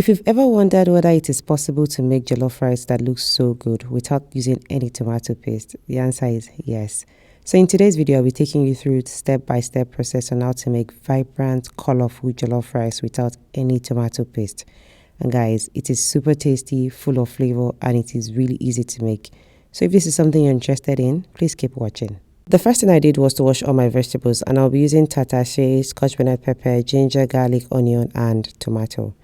If you've ever wondered whether it is possible to make jollof rice that looks so good without using any tomato paste, the answer is yes. So in today's video, I'll be taking you through the step-by-step process on how to make vibrant, colorful jollof rice without any tomato paste. And guys, it is super tasty, full of flavor, and it is really easy to make. So if this is something you're interested in, please keep watching. The first thing I did was to wash all my vegetables, and I'll be using tatashe, scotch bonnet pepper, ginger, garlic, onion, and tomato.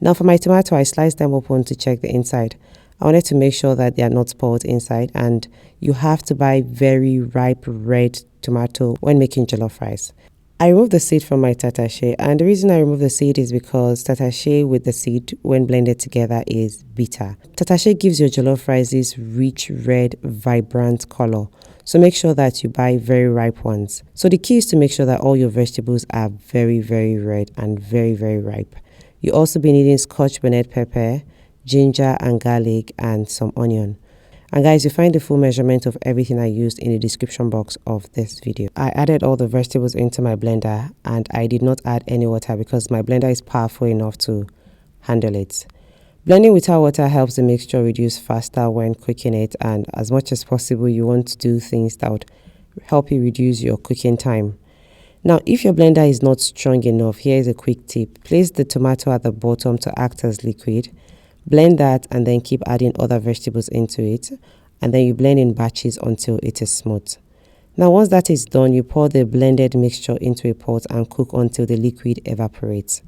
Now for my tomato, I sliced them open to check the inside. I wanted to make sure that they are not spoiled inside, and you have to buy very ripe red tomato when making jollof rice. I removed the seed from my tatashe, and the reason I removed the seed is because tatashe with the seed when blended together is bitter. Tatashe gives your jollof rice this rich red vibrant color, so make sure that you buy very ripe ones. So the key is to make sure that all your vegetables are very red and very ripe. You also be needing scotch bonnet pepper, ginger and garlic, and some onion. And guys, you find the full measurement of everything I used in the description box of this video. I added all the vegetables into my blender, and I did not add any water because my blender is powerful enough to handle it. Blending without water helps the mixture reduce faster when cooking it, and as much as possible you want to do things that would help you reduce your cooking time. Now, if your blender is not strong enough, here is a quick tip. Place the tomato at the bottom to act as liquid. Blend that and then keep adding other vegetables into it. And then you blend in batches until it is smooth. Now, once that is done, you pour the blended mixture into a pot and cook until the liquid evaporates.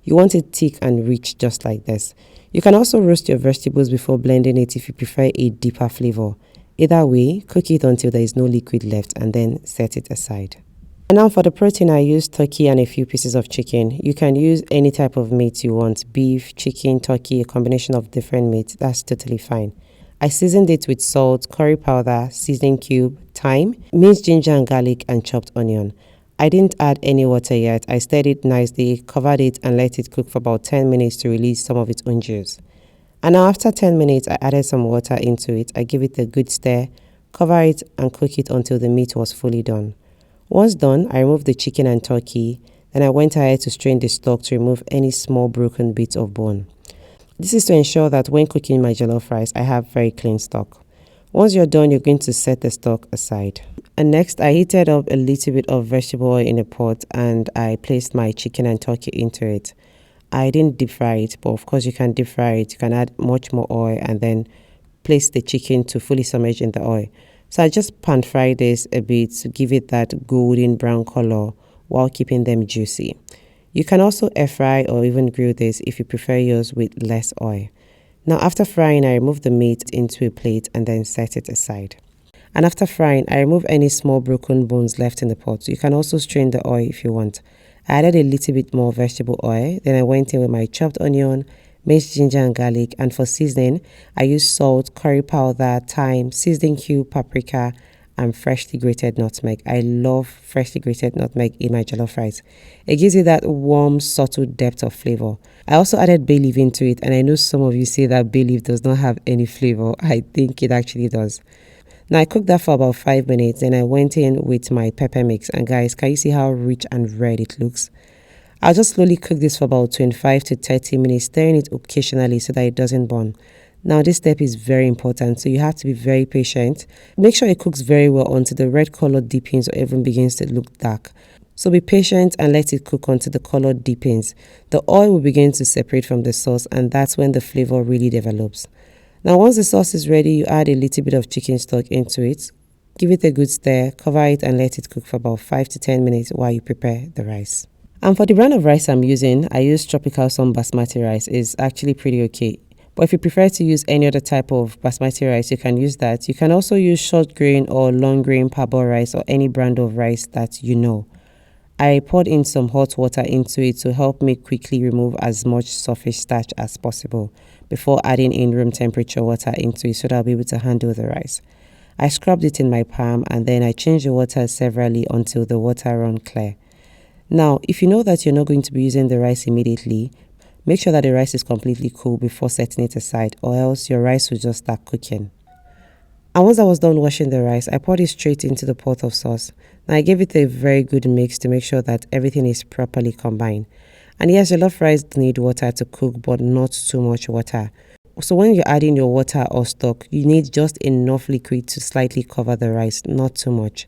You want it thick and rich just like this. You can also roast your vegetables before blending it if you prefer a deeper flavor. Either way, cook it until there is no liquid left and then set it aside. And now for the protein, I used turkey and a few pieces of chicken. You can use any type of meat you want, beef, chicken, turkey, a combination of different meats. That's totally fine. I seasoned it with salt, curry powder, seasoning cube, thyme, minced ginger and garlic, and chopped onion. I didn't add any water yet. I stirred it nicely, covered it, and let it cook for about 10 minutes to release some of its own juice. And now after 10 minutes, I added some water into it. I give it a good stir, cover it, and cook it until the meat was fully done. Once done, I removed the chicken and turkey. Then I went ahead to strain the stock to remove any small broken bits of bone. This is to ensure that when cooking my jollof rice, I have very clean stock. Once you're done, you're going to set the stock aside. And next, I heated up a little bit of vegetable oil in a pot and I placed my chicken and turkey into it. I didn't deep fry it, but of course you can deep fry it. You can add much more oil and then place the chicken to fully submerge in the oil. So I just pan fry this a bit to give it that golden brown color while keeping them juicy. You can also air fry or even grill this if you prefer yours with less oil. Now after frying, I remove the meat into a plate and then set it aside. And after frying, I remove any small broken bones left in the pot. You can also strain the oil if you want. I added a little bit more vegetable oil. Then I went in with my chopped onion, minced ginger and garlic, and for seasoning, I used salt, curry powder, thyme, seasoning cube, paprika, and freshly grated nutmeg. I love freshly grated nutmeg in my jollof rice. It gives it that warm, subtle depth of flavor. I also added bay leaf into it, and I know some of you say that bay leaf does not have any flavor. I think it actually does. Now I cooked that for about 5 minutes, then I went in with my pepper mix, and guys, can you see how rich and red it looks? I'll just slowly cook this for about 25 to 30 minutes, stirring it occasionally so that it doesn't burn. Now this step is very important, so you have to be very patient. Make sure it cooks very well until the red color deepens or even begins to look dark. So be patient and let it cook until the color deepens. The oil will begin to separate from the sauce, and that's when the flavor really develops. Now once the sauce is ready, you add a little bit of chicken stock into it. Give it a good stir, cover it, and let it cook for about 5 to 10 minutes while you prepare the rice. And for the brand of rice I'm using, I use Tropical Sun Basmati rice. It's actually pretty okay. But if you prefer to use any other type of basmati rice, you can use that. You can also use short grain or long grain parboiled rice or any brand of rice that you know. I poured in some hot water into it to help me quickly remove as much surface starch as possible before adding in room temperature water into it so that I'll be able to handle the rice. I scrubbed it in my palm and then I changed the water severally until the water ran clear. Now, if you know that you're not going to be using the rice immediately, make sure that the rice is completely cool before setting it aside, or else your rice will just start cooking. And once I was done washing the rice, I poured it straight into the pot of sauce. Now I gave it a very good mix to make sure that everything is properly combined. And yes, jollof rice need water to cook, but not too much water. So when you're adding your water or stock, you need just enough liquid to slightly cover the rice, not too much.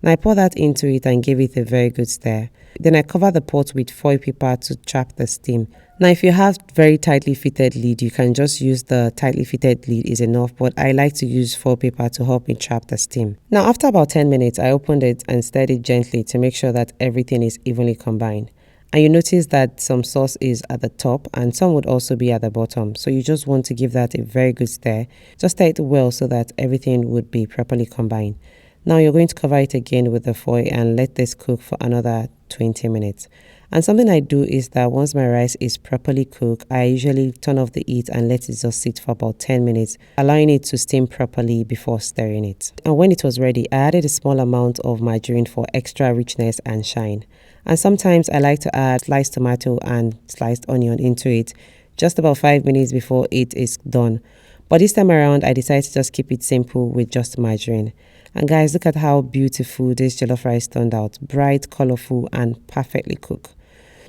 Now I pour that into it and give it a very good stir. Then I cover the pot with foil paper to trap the steam. Now if you have very tightly fitted lid, you can just use the tightly fitted lid is enough, but I like to use foil paper to help me trap the steam. Now after about 10 minutes, I opened it and stirred it gently to make sure that everything is evenly combined. And you notice that some sauce is at the top and some would also be at the bottom. So you just want to give that a very good stir. Just stir it well so that everything would be properly combined. Now you're going to cover it again with the foil and let this cook for another 20 minutes. And something I do is that once my rice is properly cooked, I usually turn off the heat and let it just sit for about 10 minutes, allowing it to steam properly before stirring it. And when it was ready, I added a small amount of margarine for extra richness and shine. And sometimes I like to add sliced tomato and sliced onion into it just about 5 minutes before it is done. But this time around, I decided to just keep it simple with just margarine. And guys, look at how beautiful this jollof rice turned out. Bright, colorful, and perfectly cooked.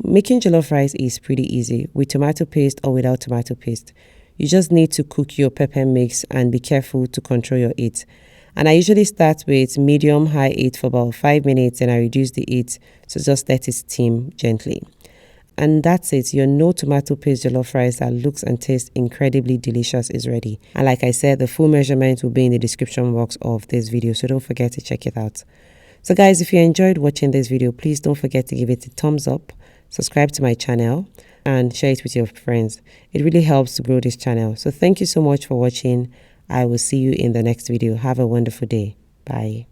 Making jollof rice is pretty easy with tomato paste or without tomato paste. You just need to cook your pepper mix and be careful to control your heat. And I usually start with medium-high heat for about 5 minutes and I reduce the heat to just let it steam gently. And that's it. Your no tomato paste jollof rice that looks and tastes incredibly delicious is ready. And like I said, the full measurement will be in the description box of this video, so don't forget to check it out. So guys, if you enjoyed watching this video, please don't forget to give it a thumbs up, subscribe to my channel, and share it with your friends. It really helps to grow this channel. So thank you so much for watching. I will see you in the next video. Have a wonderful day. Bye.